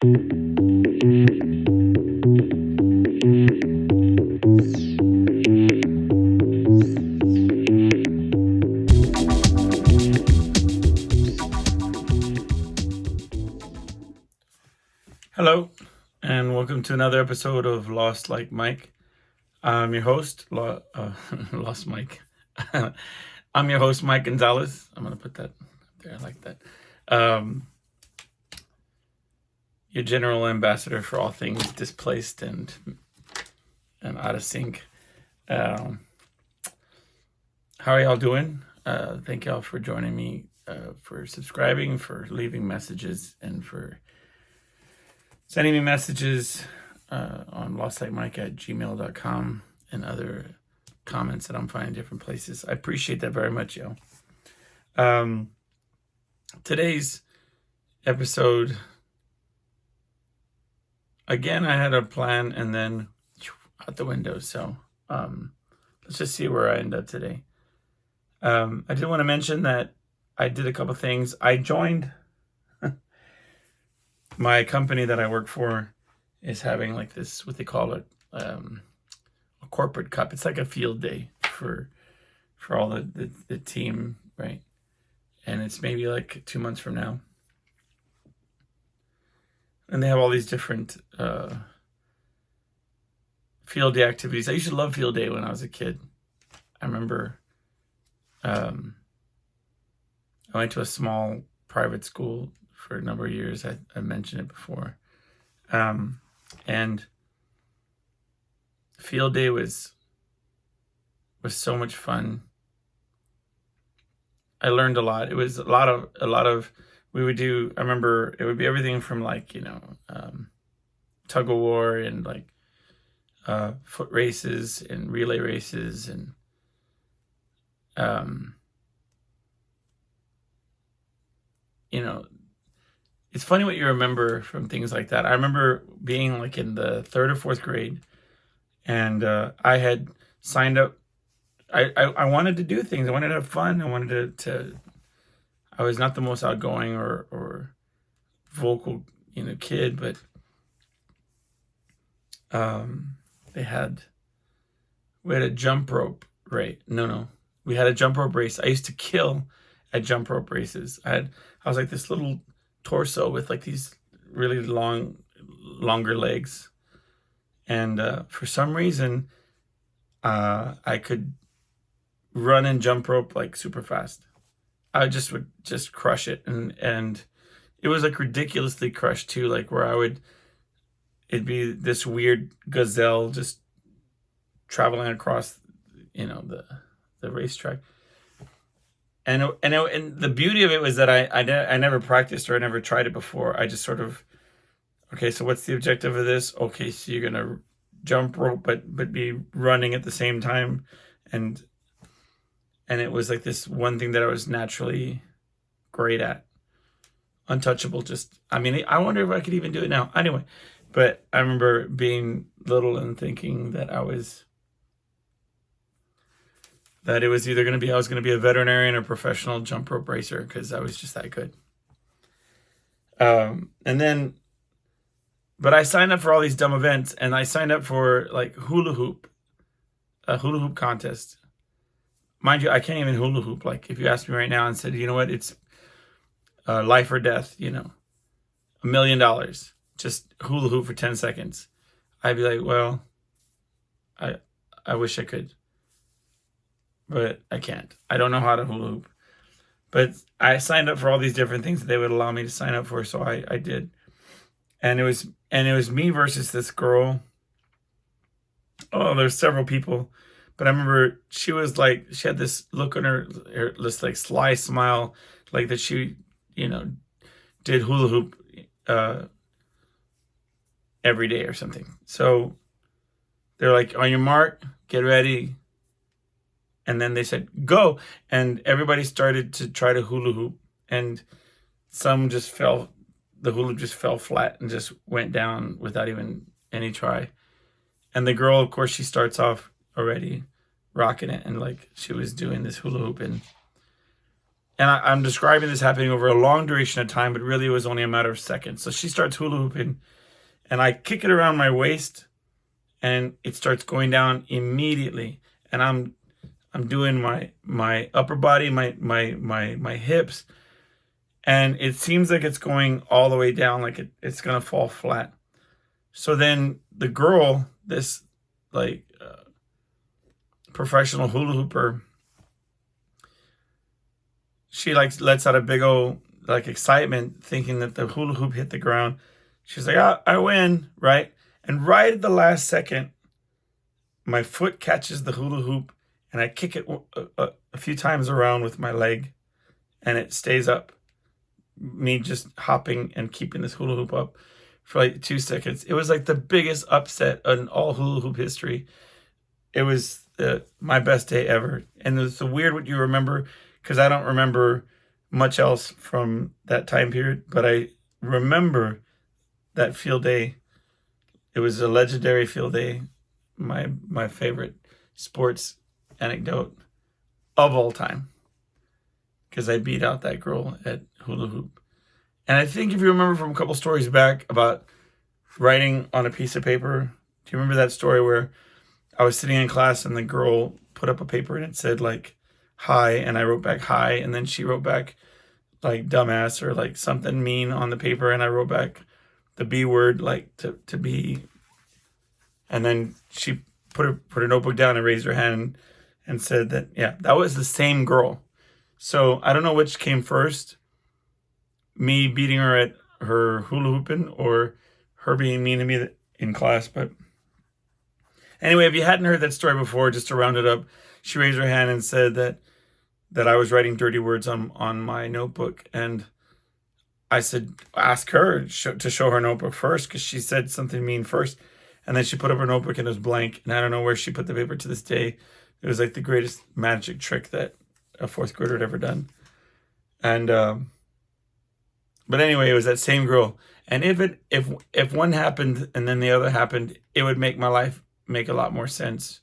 Hello, and welcome to another episode of Lost Like Mike. I'm your host, Lost Mike. I'm your host, Mike Gonzalez. I'm going to put that there like that. Your general ambassador for all things displaced and out of sync. How are y'all doing? Thank y'all for joining me, for subscribing, for leaving messages, and for sending me messages on lostlikeMike@gmail.com and other comments that I'm finding different places. I appreciate that very much, yo. Today's episode, again, I had a plan and then out the window. So let's just see where I end up today. I did want to mention that I did a couple things. I joined my company that I work for is having like this, what they call it, a corporate cup. It's like a field day for all the team, right? And it's maybe like 2 months from now. And they have all these different field day activities. I used to love field day when I was a kid. I remember I went to a small private school for a number of years. I mentioned it before. And field day was so much fun. I learned a lot. It was a lot of we would do. I remember it would be everything from like, tug of war and like foot races and relay races and it's funny what you remember from things like that. I remember being like in the 3rd or 4th grade, and I had signed up. I wanted to do things. I wanted to have fun. I wanted to I was not the most outgoing or vocal, kid, but we had a jump rope race. No. We had a jump rope race. I used to kill at jump rope races. I was like this little torso with like these really longer legs. And for some reason, I could run and jump rope like super fast. I would just crush it. And it was like ridiculously crushed too, like where it'd be this weird gazelle just traveling across, the racetrack. And the beauty of it was that I never practiced or I never tried it before. I just sort of, okay, so what's the objective of this? Okay, so you're gonna jump rope, but be running at the same time, and it was like this one thing that I was naturally great at, untouchable. I wonder if I could even do it now. Anyway, but I remember being little and thinking that it was either I was going to be a veterinarian or professional jump rope racer because I was just that good. But I signed up for all these dumb events, and I signed up for like a hula hoop contest. Mind you, I can't even hula hoop. Like if you asked me right now and said, you know what, it's life or death, $1 million, just hula hoop for 10 seconds. I'd be like, well, I wish I could. But I can't. I don't know how to hula hoop. But I signed up for all these different things that they would allow me to sign up for, so I did. And it was me versus this girl. Oh, there's several people. But I remember she had this look on her this like sly smile, like that she, did hula hoop every day or something. So they're like, on your mark, get ready. And then they said, go. And everybody started to try to hula hoop. And some just fell, the hula just fell flat and just went down without even any try. And the girl, of course, she starts off already rocking it. And like she was doing this hula hoop. and I'm describing this happening over a long duration of time, but really it was only a matter of seconds. So she starts hula hooping, and I kick it around my waist, and it starts going down immediately. And I'm doing my upper body, my hips, and it seems like it's going all the way down, like it's gonna fall flat. So then the girl, this like professional hula hooper, she like lets out a big old like excitement, thinking that the hula hoop hit the ground. She's like, I win, right? And right at the last second, my foot catches the hula hoop, and I kick it a few times around with my leg, and it stays up. Me just hopping and keeping this hula hoop up for like 2 seconds. It was like the biggest upset in all hula hoop history. It was my best day ever. And it's so weird what you remember, because I don't remember much else from that time period, but I remember that field day. It was a legendary field day. My favorite sports anecdote of all time, because I beat out that girl at hula hoop. And I think if you remember from a couple stories back about writing on a piece of paper, do you remember that story where I was sitting in class and the girl put up a paper and it said like hi, and I wrote back hi, and then she wrote back like dumbass or like something mean on the paper, and I wrote back the B word, like to be, and then she put her notebook down and raised her hand and said that, yeah, that was the same girl. So I don't know which came first, me beating her at her hula hooping or her being mean to me in class. But anyway, if you hadn't heard that story before, just to round it up, she raised her hand and said that I was writing dirty words on my notebook. And I said, ask her to show her notebook first, because she said something mean first. And then she put up her notebook and it was blank. And I don't know where she put the paper to this day. It was like the greatest magic trick that a fourth grader had ever done. And but anyway, it was that same girl. And if one happened and then the other happened, it would make my life make a lot more sense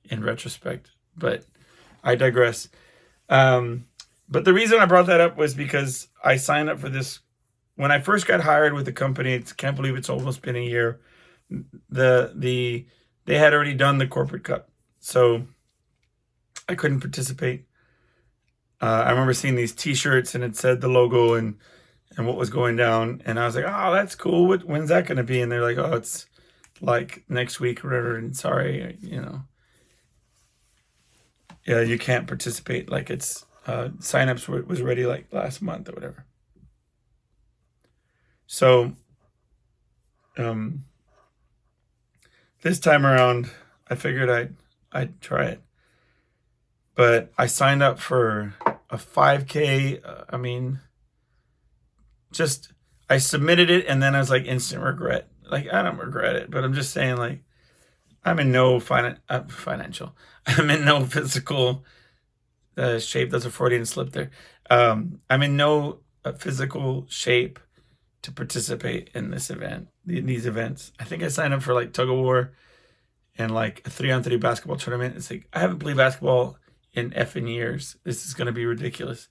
in retrospect. But I digress. But the reason I brought that up was because I signed up for this when I first got hired with the company. I can't believe it's almost been a year. They had already done the corporate cup, so I couldn't participate. I remember seeing these T-shirts and it said the logo and what was going down, and I was like, oh, that's cool. When's that going to be? And they're like, oh, it's like next week or whatever. And sorry, yeah, you can't participate. Like it's signups was ready like last month or whatever. So this time around, I figured I'd try it. But I signed up for a 5K. I submitted it, and then I was like, instant regret. Like, I don't regret it, but I'm just saying, like, I'm in no financial. I'm in no physical shape. That's a Freudian slip there. I'm in no physical shape to participate in this event, these events. I think I signed up for like tug of war and like a 3-on-3 basketball tournament. It's like, I haven't played basketball in effing years. This is going to be ridiculous.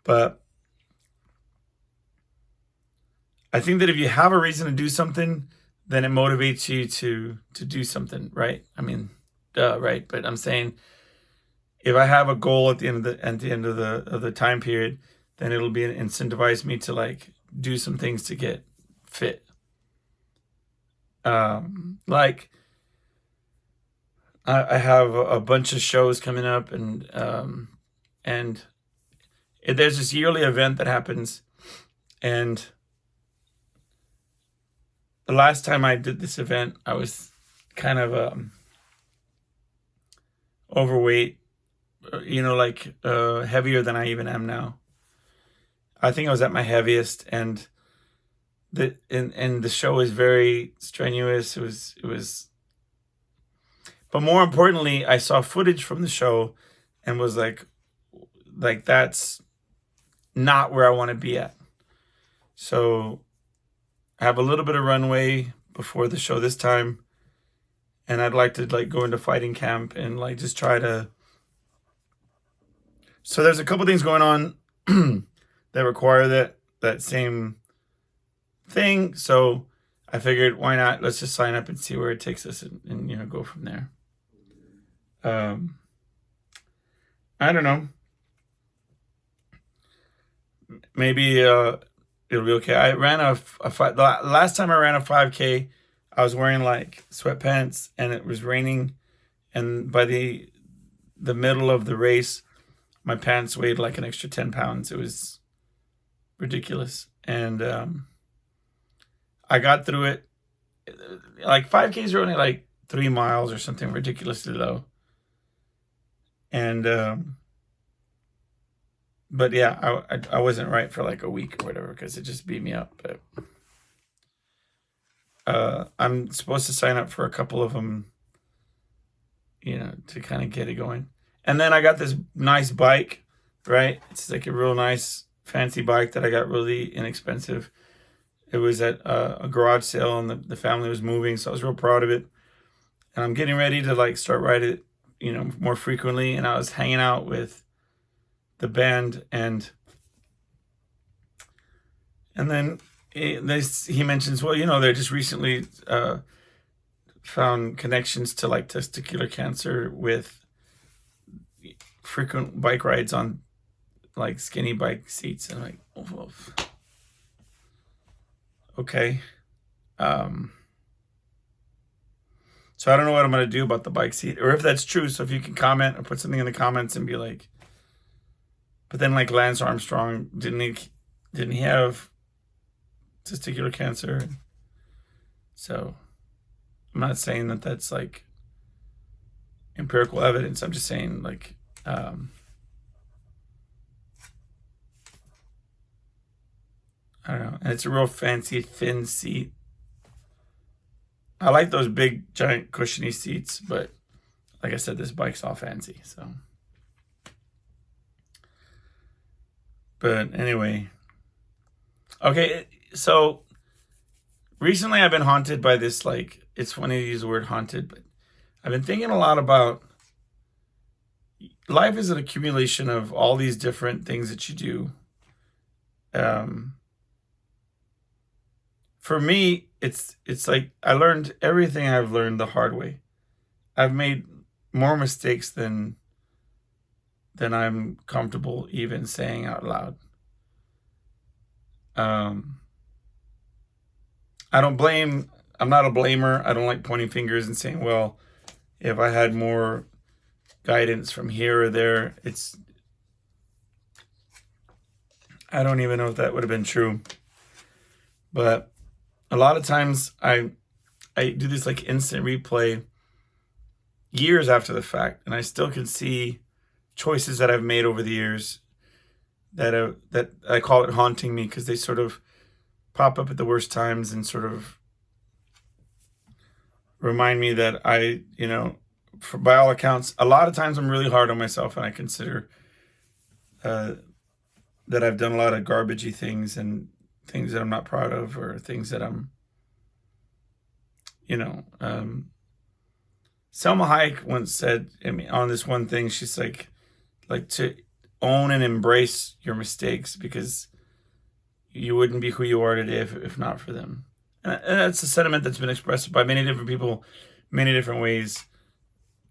But I think that if you have a reason to do something, then it motivates you to do something, right? I mean, right? But I'm saying, if I have a goal at the end of the time period, then it'll be incentivize me to like do some things to get fit. Like I have a bunch of shows coming up, and there's this yearly event that happens, and the last time I did this event, I was kind of overweight, heavier than I even am now. I think I was at my heaviest, and the show was very strenuous. It was, but more importantly, I saw footage from the show and was like that's not where I want to be at. So I have a little bit of runway before the show this time, and I'd like to like go into fighting camp and like just try to. So there's a couple things going on that require that same thing. So I figured, why not? Let's just sign up and see where it takes us, and go from there. I don't know. Maybe it'll be okay. I ran the last time I ran a 5K, I was wearing like sweatpants, and it was raining, and by the middle of the race, my pants weighed like an extra 10 pounds. It was ridiculous. And I got through it. Like 5Ks are only like 3 miles or something ridiculously low. And but yeah, I wasn't right for like a week or whatever, because it just beat me up. But I'm supposed to sign up for a couple of them, to kind of get it going. And then I got this nice bike, right? It's like a real nice fancy bike that I got really inexpensive. It was at a garage sale, and the family was moving, so I was real proud of it. And I'm getting ready to like start riding it, more frequently. And I was hanging out with the band, and then he mentions, well, they just recently found connections to like testicular cancer with frequent bike rides on like skinny bike seats. And I'm like, oh, okay. So I don't know what I'm going to do about the bike seat, or if that's true. So if you can comment or put something in the comments and be like, but then like Lance Armstrong, didn't he have testicular cancer? So I'm not saying that that's like empirical evidence. I'm just saying like, I don't know. And it's a real fancy, thin seat. I like those big, giant, cushiony seats, but like I said, this bike's all fancy, so. But anyway. Okay, so recently I've been haunted by this, like, it's funny to use the word haunted, but I've been thinking a lot about life is an accumulation of all these different things that you do. For me, it's like I learned everything I've learned the hard way. I've made more mistakes than I'm comfortable even saying out loud. I'm not a blamer. I don't like pointing fingers and saying, well, if I had more guidance from here or there, I don't even know if that would have been true. But a lot of times I do this like instant replay years after the fact, and I still can see choices that I've made over the years that I call it haunting me, because they sort of pop up at the worst times and sort of remind me that by all accounts, a lot of times I'm really hard on myself, and I consider that I've done a lot of garbagey things and things that I'm not proud of, or things that I'm, Selma Hayek once said, on this one thing, she's like to own and embrace your mistakes, because you wouldn't be who you are today if not for them. And that's a sentiment that's been expressed by many different people, many different ways.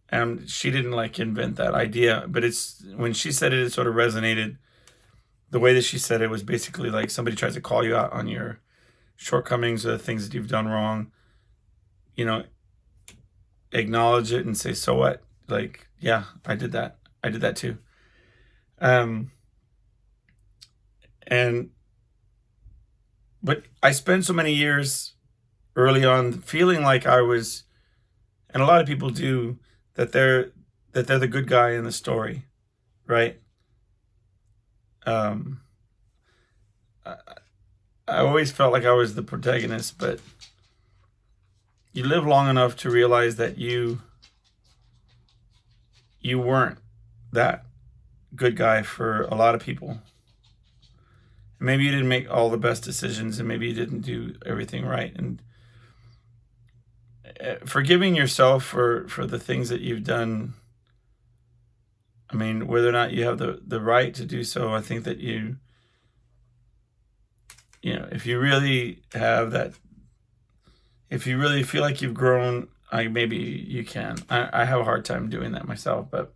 And she didn't like invent that idea, but when she said it, it sort of resonated. The way that she said it was basically like somebody tries to call you out on your shortcomings or the things that you've done wrong. Acknowledge it and say, so what? Like, yeah, I did that. I did that too. But I spent so many years early on feeling like I was, and a lot of people do, that they're the good guy in the story, right? I always felt like I was the protagonist, but you live long enough to realize that you weren't that good guy for a lot of people. Maybe you didn't make all the best decisions, and maybe you didn't do everything right. And forgiving yourself for the things that you've done I mean, whether or not you have the right to do so, I think that if you really have that, if you really feel like you've grown, maybe you can. I have a hard time doing that myself, but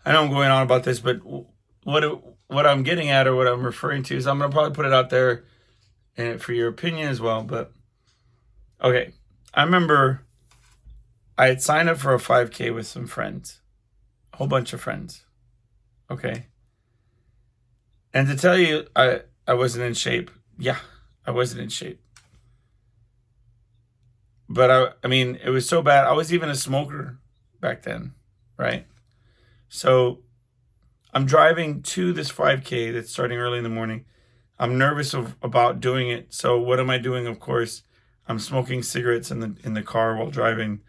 I know I'm going on about this, but what I'm getting at, or what I'm referring to, is I'm going to probably put it out there for your opinion as well. But okay, I remember I had signed up for a 5K with some friends, a whole bunch of friends. Okay. And to tell you, I wasn't in shape. Yeah, I wasn't in shape. But I mean, it was so bad. I was even a smoker back then, right? So I'm driving to this 5K that's starting early in the morning. I'm nervous about doing it. So what am I doing? Of course, I'm smoking cigarettes in the car while driving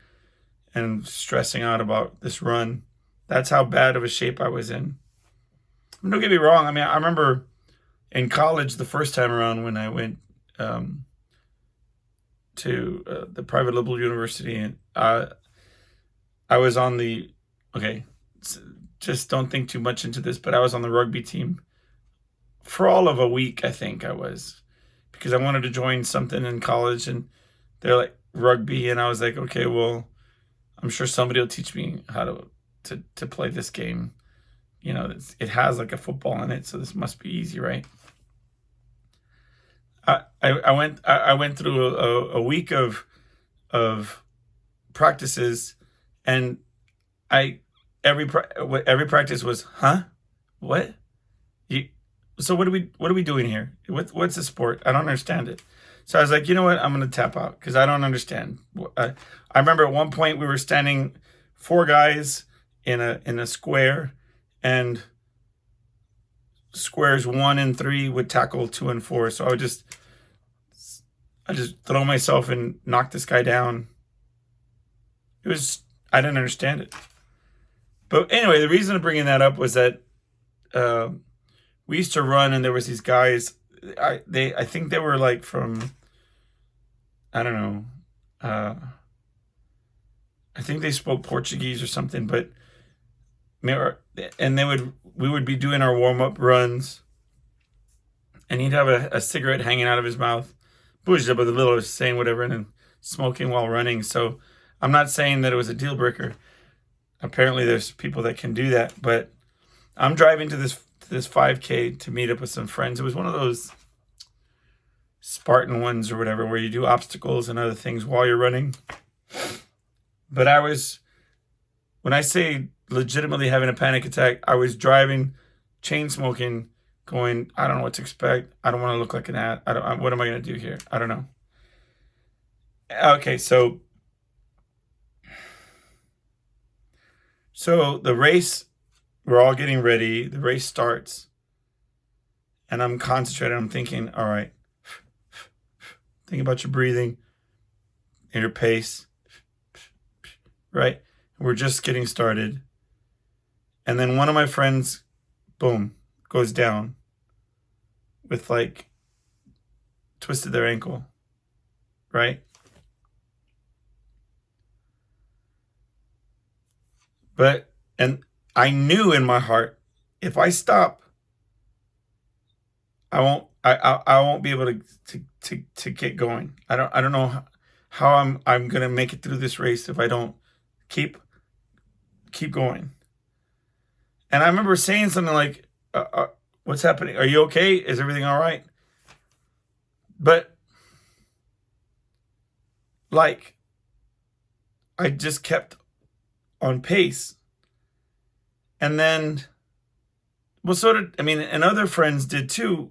and stressing out about this run. That's how bad of a shape I was in. Don't get me wrong. I mean, I remember in college the first time around when I went to the private liberal university, and I was on the, okay, just don't think too much into this, but I was on the rugby team for all of a week, I think I was, because I wanted to join something in college, and they're like, rugby, and I was like, okay, well, I'm sure somebody will teach me how to play this game. You know, it has like a football in it, so this must be easy, right? I went through a week of practices, and every practice was, huh? What? So what are we doing here? What's the sport? I don't understand it. So I was like, you know what? I'm gonna tap out because I don't understand. I remember at one point we were standing 4 guys in a square, and squares 1 and 3 would tackle 2 and 4. So I just throw myself and knock this guy down. I didn't understand it. But anyway, the reason of bringing that up was that we used to run, and there was these guys. I think they were like from, I don't know. I think they spoke Portuguese or something, but and we would be doing our warm-up runs, and he'd have a cigarette hanging out of his mouth, but the little saying whatever, and then smoking while running. So I'm not saying that it was a deal breaker. Apparently there's people that can do that, but I'm driving to this 5K to meet up with some friends. It was one of those Spartan ones or whatever, where you do obstacles and other things while you're running. But when I say legitimately having a panic attack, I was driving, chain smoking, going, I don't know what to expect. I don't want to look like an ad. What am I going to do here? I don't know. Okay, so the race, we're all getting ready. The race starts, and I'm concentrated. I'm thinking, all right, think about your breathing and your pace, right? We're just getting started. And then one of my friends, boom, goes down with like twisted their ankle, right? And I knew in my heart, if I stop, I won't be able to get going. I don't know how I'm gonna make it through this race if I don't keep going. And I remember saying something like, what's happening? Are you okay? Is everything all right? But like, I just kept on pace. And then, well, so did, I mean, and other friends did too.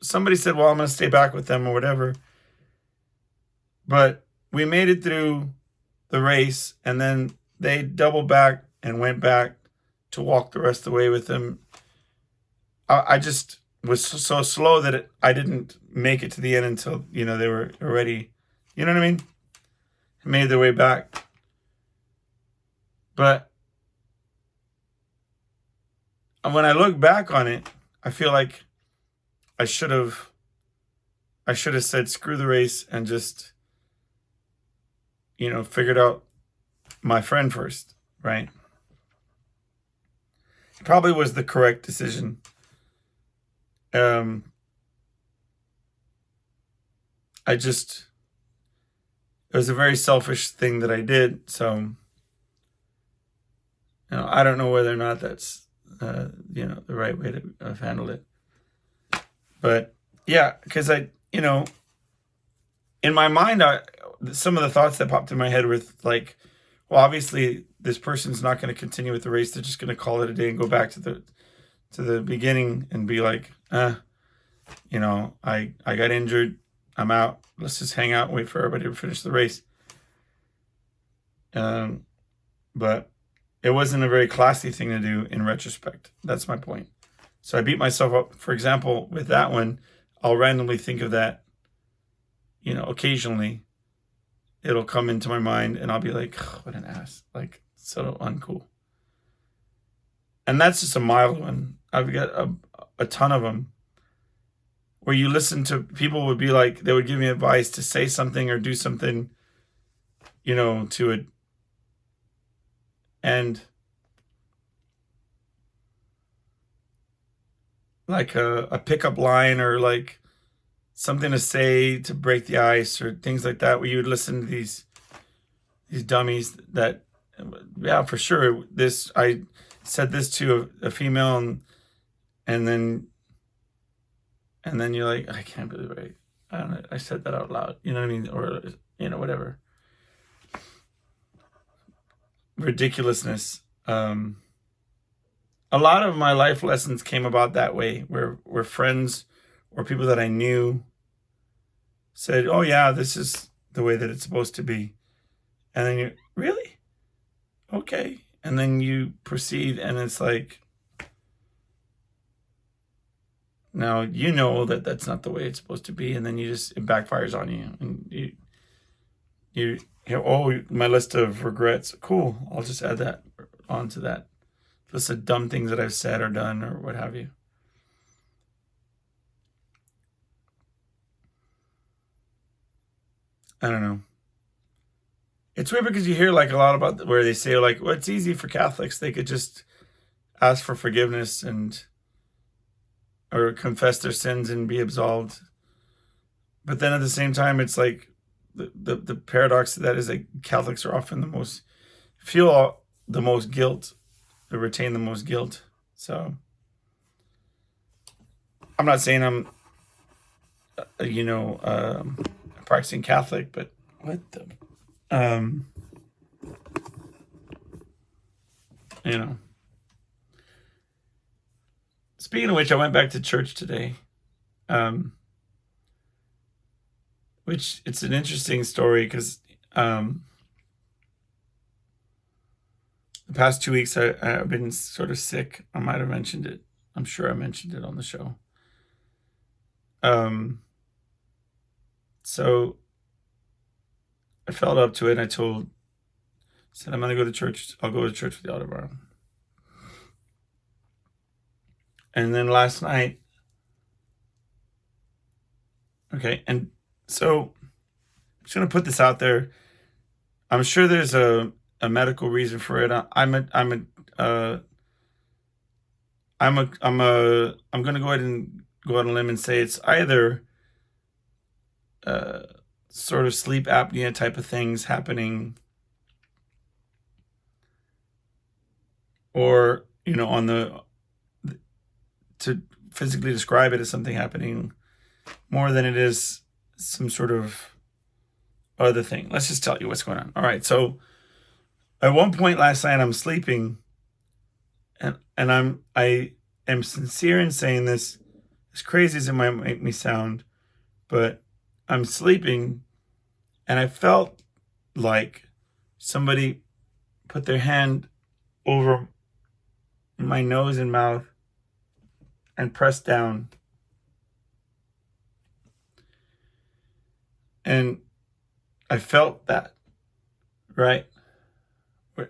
Somebody said, well, I'm going to stay back with them or whatever. But we made it through the race, and then they doubled back and went back to walk the rest of the way with them. I just was so slow that I didn't make it to the end until, they were already, you know what I mean? Made their way back. But when I look back on it, I feel like I should have said, screw the race, and just, figured out my friend first, right? probably was the correct decision. It was a very selfish thing that I did. So, I don't know whether or not that's, the right way to have handled it. But yeah, because in my mind, some of the thoughts that popped in my head were like, well, obviously this person's not going to continue with the race. They're just going to call it a day and go back to the beginning and be like, I got injured. I'm out. Let's just hang out and wait for everybody to finish the race. But it wasn't a very classy thing to do in retrospect. That's my point. So I beat myself up. For example, with that one, I'll randomly think of that, occasionally. It'll come into my mind and I'll be like, oh, what an ass. Like, so uncool. And that's just a mild one. I've got a ton of them where you listen to people would be like, they would give me advice to say something or do something, to it. And like a pickup line or like something to say to break the ice or things like that, where you would listen to these dummies that, yeah, for sure. I said this to a female and then you're like, I can't believe I said that out loud. You know what I mean? Or, whatever. Ridiculousness. A lot of my life lessons came about that way, where friends or people that I knew said, oh yeah, this is the way that it's supposed to be. And then you, really? Okay. And then you proceed and it's like, now that that's not the way it's supposed to be. And then it backfires on you. And you hear, oh, my list of regrets. Cool. I'll just add that onto that list of dumb things that I've said or done or what have you. I don't know. It's weird because you hear like a lot about where they say like, well, it's easy for Catholics. They could just ask for forgiveness or confess their sins and be absolved. But then at the same time, it's like the paradox of that is that Catholics are often feel the most guilt, or retain the most guilt. So I'm not saying I'm, a practicing Catholic, but what the, Speaking of which, I went back to church today. Which it's an interesting story because the past 2 weeks I've been sort of sick. I might have mentioned it. I'm sure I mentioned it on the show. So I felt up to it and I said, I'm going to go to church. I'll go to church with y'all tomorrow. And then last night, okay, and so I'm just going to put this out there. I'm sure there's a medical reason for it. I'm going to go ahead and go out on a limb and say it's either sort of sleep apnea type of things happening, or to physically describe it as something happening more than it is some sort of other thing. Let's just tell you what's going on. All right. So at one point last night, I'm sleeping and I am sincere in saying this, as crazy as it might make me sound, but I'm sleeping and I felt like somebody put their hand over my nose and mouth and pressed down. And I felt that, right?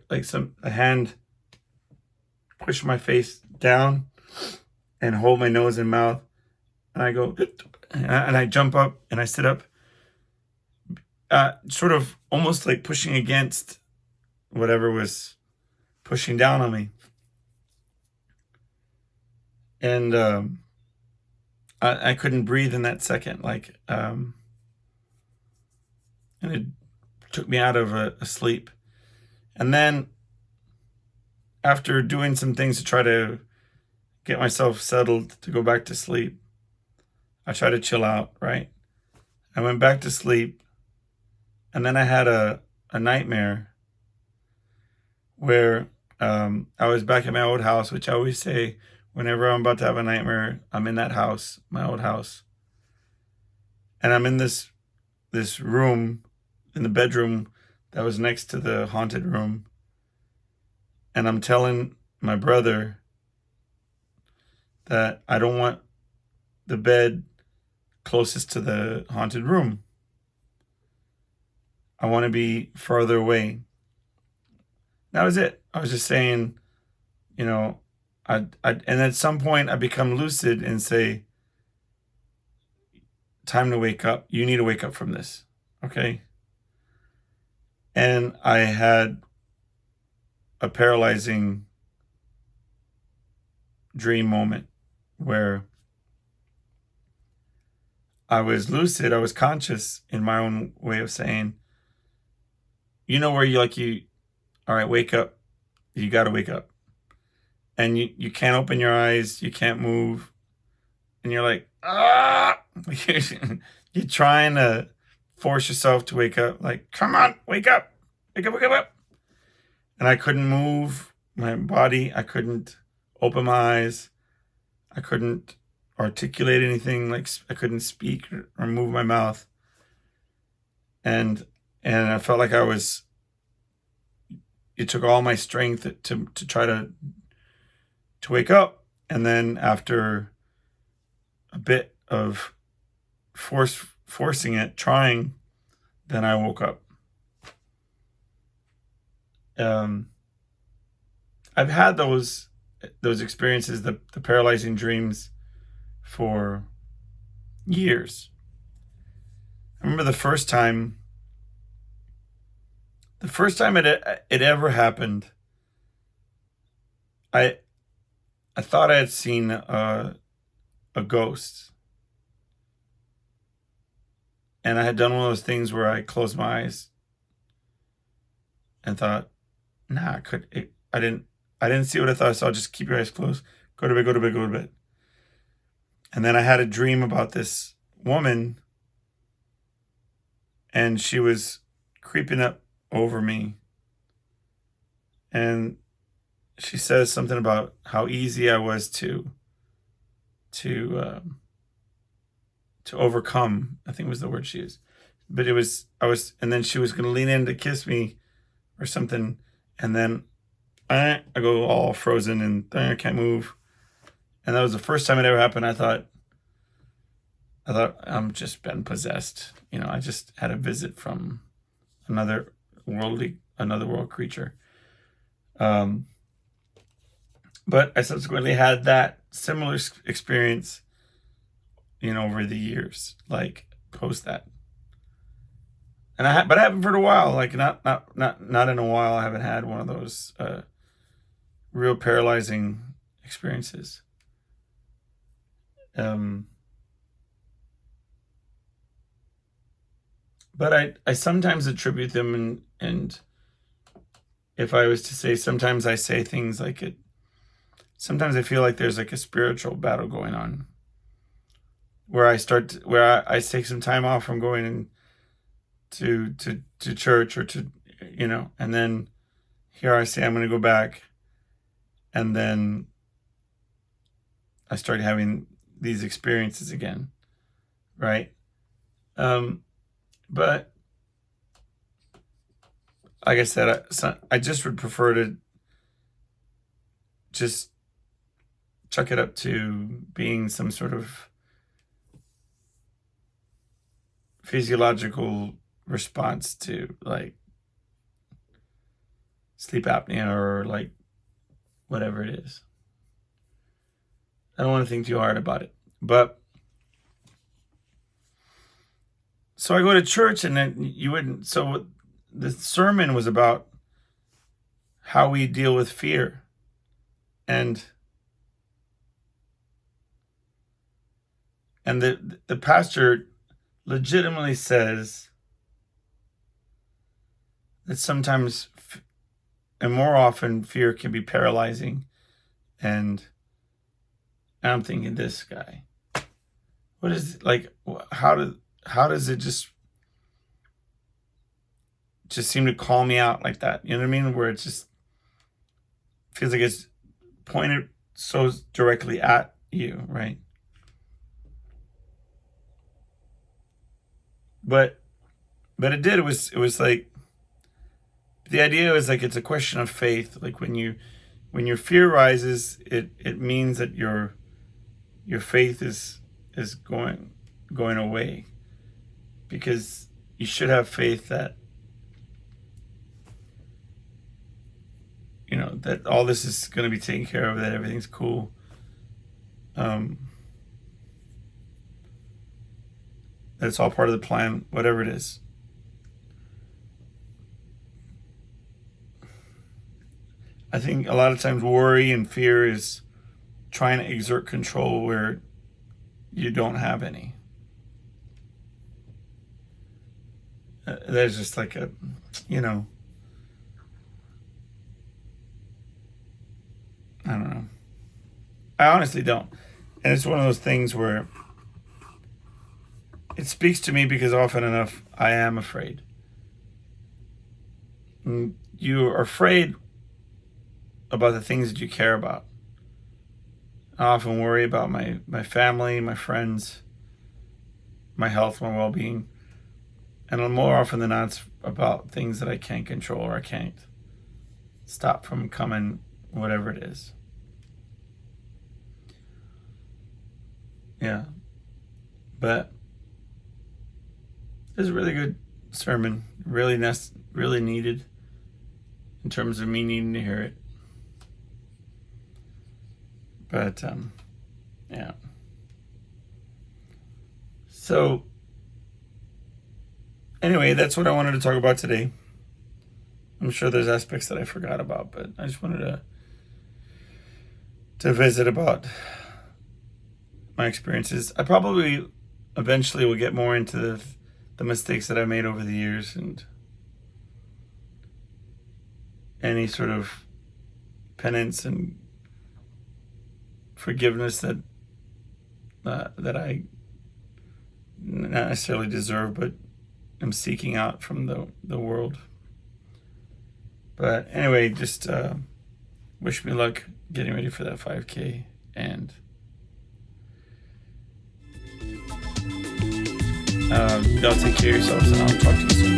Like a hand push my face down and hold my nose and mouth. And I go, and I jump up and I sit up, sort of almost like pushing against whatever was pushing down on me. And I couldn't breathe in that second, and it took me out of a sleep. And then after doing some things to try to get myself settled to go back to sleep, I tried to chill out, right? I went back to sleep, and then I had a nightmare where I was back at my old house, which I always say whenever I'm about to have a nightmare, I'm in that house, my old house. And I'm in this room, in the bedroom that was next to the haunted room. And I'm telling my brother that I don't want the bed closest to the haunted room. I want to be farther away. That was it. I was just saying, you know, and at some point I become lucid and say, time to wake up. You need to wake up from this. Okay. And I had a paralyzing dream moment where I was lucid. I was conscious in my own way of saying, where all right, wake up. You got to wake up. And you can't open your eyes. You can't move. And you're like, ah! You're trying to force yourself to wake up. Like, come on, wake up. Wake up, wake up, wake up. And I couldn't move my body. I couldn't open my eyes. I couldn't articulate anything. Like, I couldn't speak or move my mouth. And I felt like it took all my strength to try to wake up. And then after a bit of forcing it, trying, then I woke up. I've had those experiences, the paralyzing dreams, for years. I remember the first time it ever happened, I thought I had seen a ghost. And I had done one of those things where I closed my eyes and thought, nah, I didn't see what I thought I saw. Just keep your eyes closed. Go to bed, go to bed, go to bed. And then I had a dream about this woman, and she was creeping up over me. And she says something about how easy I was to overcome. I think was the word she used. But and then she was going to lean in to kiss me or something. And then I go all frozen and I can't move. And that was the first time it ever happened. I thought I'm just been possessed. I just had a visit from another world creature. But I subsequently had that similar experience, over the years, like post that. And but I haven't for a while, like not in a while. I haven't had one of those real paralyzing experiences. But I sometimes attribute them, and if I was to say, sometimes I say things like it. Sometimes I feel like there's like a spiritual battle going on, where I take some time off from going to church or to, and then here I say I'm going to go back, and then I start having these experiences again, right? But like I said, I just would prefer to just chuck it up to being some sort of physiological response to like sleep apnea or like whatever it is. I don't want to think too hard about it. But so I go to church, and then so the sermon was about how we deal with fear. And And the pastor legitimately says that sometimes and more often fear can be paralyzing. And I'm thinking, this guy, what is, like, how does it just seem to call me out like that? You know what I mean? Where it just feels like it's pointed so directly at you, right? But it did. It was like, the idea was like, it's a question of faith. Like when your fear rises, it means that your faith is going away, because you should have faith that, you know, that all this is going to be taken care of, that everything's cool. That's all part of the plan, whatever it is. I think a lot of times worry and fear is trying to exert control where you don't have any. There's just like a, you know, I don't know. I honestly don't. And it's one of those things where it speaks to me because often enough I am afraid. And you are afraid about the things that you care about. I often worry about my family, my friends, my health, my well-being. And more often than not, it's about things that I can't control or I can't stop from coming, whatever it is. Yeah. But this is a really good sermon. Really needed in terms of me needing to hear it. But, yeah. So, anyway, that's what I wanted to talk about today. I'm sure there's aspects that I forgot about, but I just wanted to visit about my experiences. I probably eventually will get more into the mistakes that I made over the years and any sort of penance and forgiveness that I not necessarily deserve, but am seeking out from the world. But anyway, just wish me luck getting ready for that 5K, and y'all take care of yourselves, and I'll talk to you soon.